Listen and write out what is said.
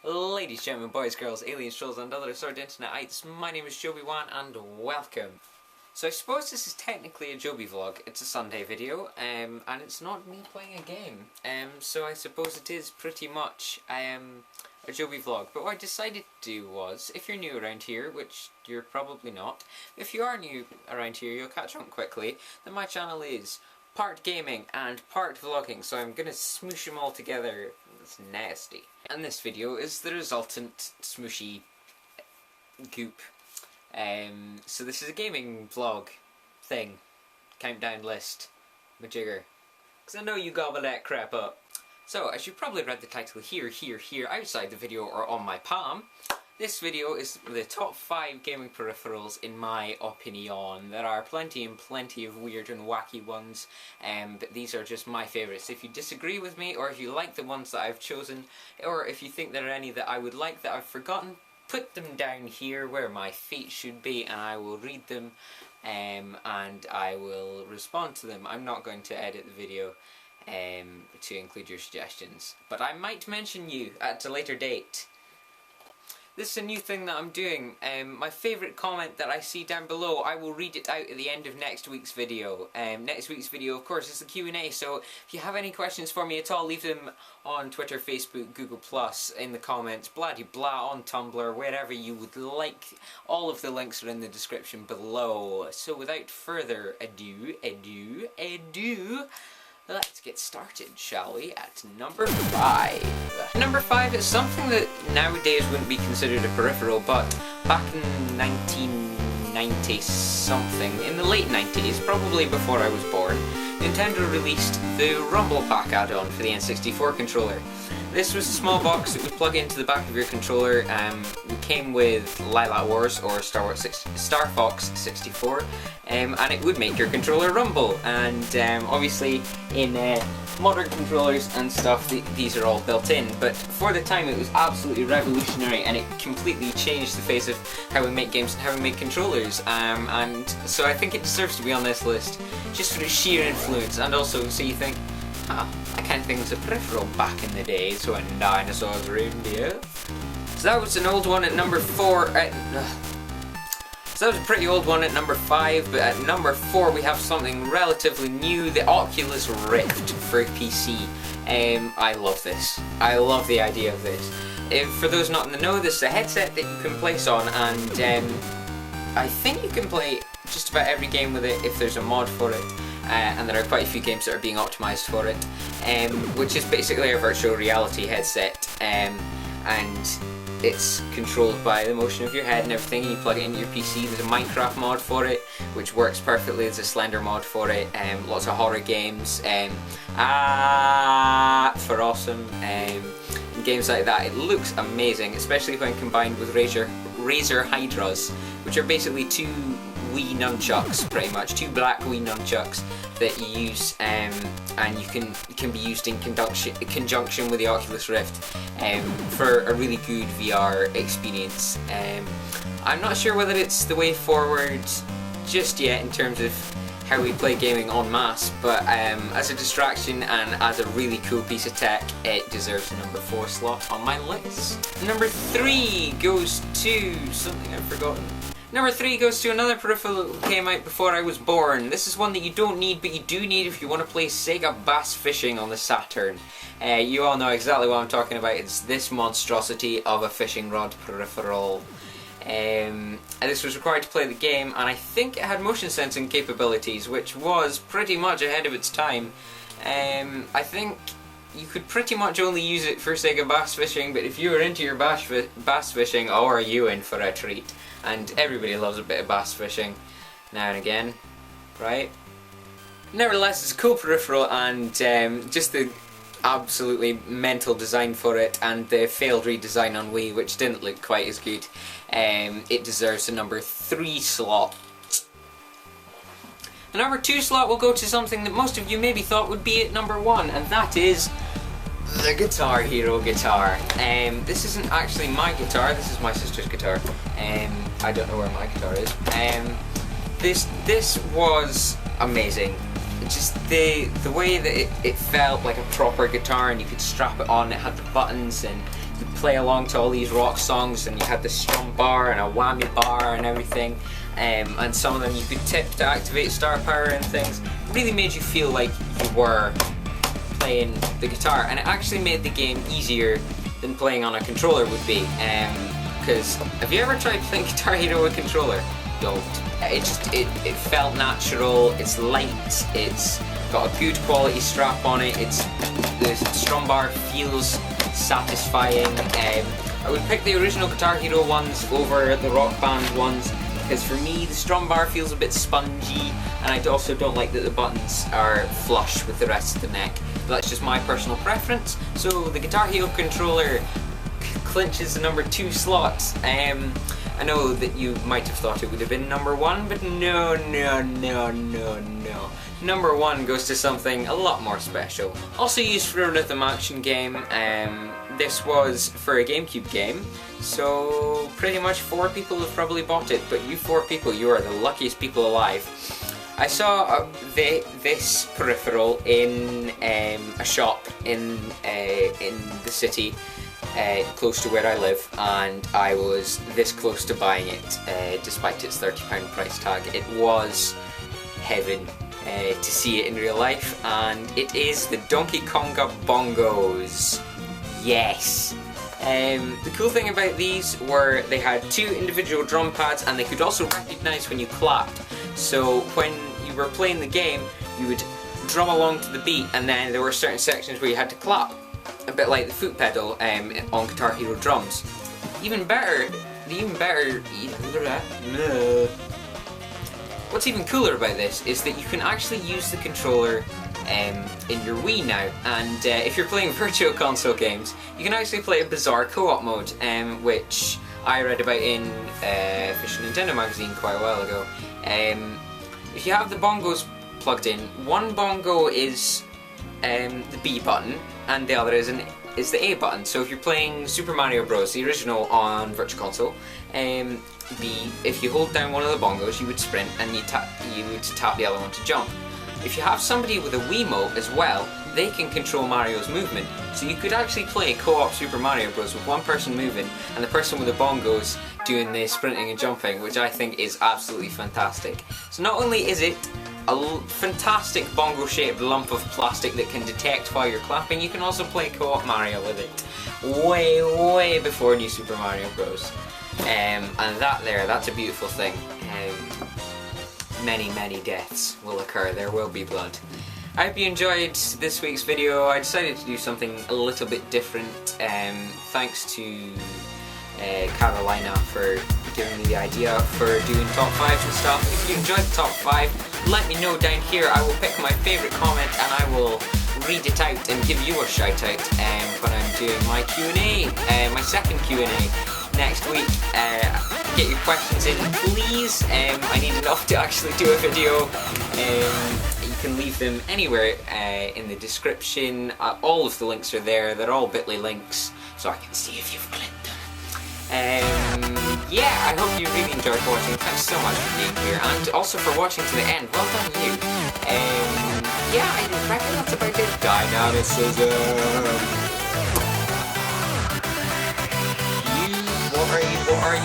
Ladies, gentlemen, boys, girls, aliens, trolls, and other assorted internetites, my name is Joby1 and welcome. So I suppose this is technically a Joby vlog. It's a Sunday video, and it's not me playing a game. So I suppose it is pretty much a Joby vlog. But what I decided to do was, if you're new around here, which you're probably not, if you are new around here, you'll catch on quickly that my channel is part gaming and part vlogging, so I'm gonna smoosh them all together. It's nasty. And this video is the resultant smooshy goop. So this is a gaming vlog thing, countdown list, majigger. Because I know you gobble that crap up. So, as you probably read the title here, outside the video or on my palm, this video is the top 5 gaming peripherals in my opinion. There are plenty and plenty of weird and wacky ones, but these are just my favourites. If you disagree with me, or if you like the ones that I've chosen, or if you think there are any that I would like that I've forgotten, put them down here where my feet should be and I will read them and I will respond to them. I'm not going to edit the video to include your suggestions, but I might mention you at a later date. This is a new thing that I'm doing. My favourite comment that I see down below, I will read it out at the end of next week's video. Next week's video, of course, is the Q&A, so if you have any questions for me at all, leave them on Twitter, Facebook, Google+, in the comments, blah-de-blah, on Tumblr, wherever you would like. All of the links are in the description below. So without further ado, let's get started, shall we, at number 5. Number 5 is something that nowadays wouldn't be considered a peripheral, but back in 1990-something, in the late 90s, probably before I was born, Nintendo released the Rumble Pack add-on for the N64 controller. This was a small box that would plug into the back of your controller. It came with Lilac Wars or Star Fox 64, and it would make your controller rumble. And obviously, in modern controllers and stuff, these are all built in. But for the time, it was absolutely revolutionary, and it completely changed the face of how we make games and how we make controllers. And so I think it deserves to be on this list, just for its sheer influence, and also so you think, I kind of think it was a peripheral back in the days when dinosaurs roamed the earth. So that was an old one at number 4. So that was a pretty old one at number 5, but at number 4 we have something relatively new, the Oculus Rift for PC. I love this. I love the idea of this. For those not in the know, this is a headset that you can place on, and I think you can play just about every game with it if there's a mod for it. And there are quite a few games that are being optimised for it, which is basically a virtual reality headset, and it's controlled by the motion of your head and everything. You plug it into your PC. There's a Minecraft mod for it, which works perfectly. There's a Slender mod for it, lots of horror games, for awesome, and games like that. It looks amazing, especially when combined with Razer Hydras, which are basically two Wii nunchucks, pretty much, 2 black Wii nunchucks that you use, and you can be used in conjunction with the Oculus Rift for a really good VR experience. I'm not sure whether it's the way forward just yet in terms of how we play gaming en masse, but as a distraction and as a really cool piece of tech, it deserves a number 4 slot on my list. Number 3 goes to something I've forgotten. Number 3 goes to another peripheral that came out before I was born. This is one that you don't need, but you do need if you want to play Sega Bass Fishing on the Saturn. You all know exactly what I'm talking about. It's this monstrosity of a fishing rod peripheral. And this was required to play the game, and I think it had motion sensing capabilities, which was pretty much ahead of its time. I think you could pretty much only use it for Sega Bass Fishing, but if you were into your bass fishing, oh, are you in for a treat? And everybody loves a bit of bass fishing now and again, right? Nevertheless, it's a cool peripheral, and just the absolutely mental design for it, and the failed redesign on Wii, which didn't look quite as good, it deserves a number 3 slot. The number 2 slot will go to something that most of you maybe thought would be at number 1, and that is the Guitar Hero guitar. This isn't actually my guitar, this is my sister's guitar. I don't know where my guitar is. This was amazing. Just the way that it felt like a proper guitar, and you could strap it on, it had the buttons, and you play along to all these rock songs, and you had the strum bar and a whammy bar and everything, and some of them you could tip to activate star power and things. It really made you feel like you were playing the guitar, and it actually made the game easier than playing on a controller would be. Because have you ever tried playing Guitar Hero with a controller? Don't. It felt natural. It's light. It's got a good quality strap on it. The strum bar feels satisfying. I would pick the original Guitar Hero ones over the Rock Band ones, because for me the strum bar feels a bit spongy, and I also don't like that the buttons are flush with the rest of the neck. But that's just my personal preference. So the Guitar Hero controller clinches the number 2 slot. I know that you might have thought it would have been number 1, but no. Number 1 goes to something a lot more special. Also used for a rhythm action game. This was for a GameCube game, so pretty much 4 people have probably bought it, but you 4 people, you are the luckiest people alive. I saw this peripheral in a shop in the city close to where I live, and I was this close to buying it despite its £30 price tag. It was heaven to see it in real life, and it is the Donkey Konga bongos. Yes! The cool thing about these were they had 2 individual drum pads, and they could also recognise when you clapped. So when you were playing the game, you would drum along to the beat, and then there were certain sections where you had to clap, a bit like the foot pedal on Guitar Hero drums. What's even cooler about this is that you can actually use the controller in your Wii now, and if you're playing Virtual Console games, you can actually play a bizarre co-op mode, which I read about in Official Nintendo magazine quite a while ago. If you have the bongos plugged in, one bongo is the B button, and the other is the A button. So if you're playing Super Mario Bros, the original on Virtual Console, if you hold down one of the bongos, you would sprint, and you would tap the other one to jump. If you have somebody with a Wiimote as well, they can control Mario's movement. So you could actually play co-op Super Mario Bros with one person moving and the person with the bongos doing the sprinting and jumping, which I think is absolutely fantastic. So not only is it a fantastic bongo-shaped lump of plastic that can detect while you're clapping, you can also play co-op Mario with it. Way before New Super Mario Bros. And that's a beautiful thing. Many deaths will occur, there will be blood. I hope you enjoyed this week's video. I decided to do something a little bit different. Thanks to Carolina for giving me the idea for doing top 5s and stuff. If you enjoyed the top 5, let me know down here. I will pick my favourite comment and I will read it out and give you a shout out when I'm doing my Q&A, my second Q&A next week. Get your questions in, please. I need enough to actually do a video. You can leave them anywhere in the description. All of the links are there. They're all bit.ly links, so I can see if you've clicked them. Yeah, I hope you really enjoyed watching. Thanks so much for being here, and also for watching to the end. Well done, you. Yeah, I reckon that's about it. Dynamicism. What are you?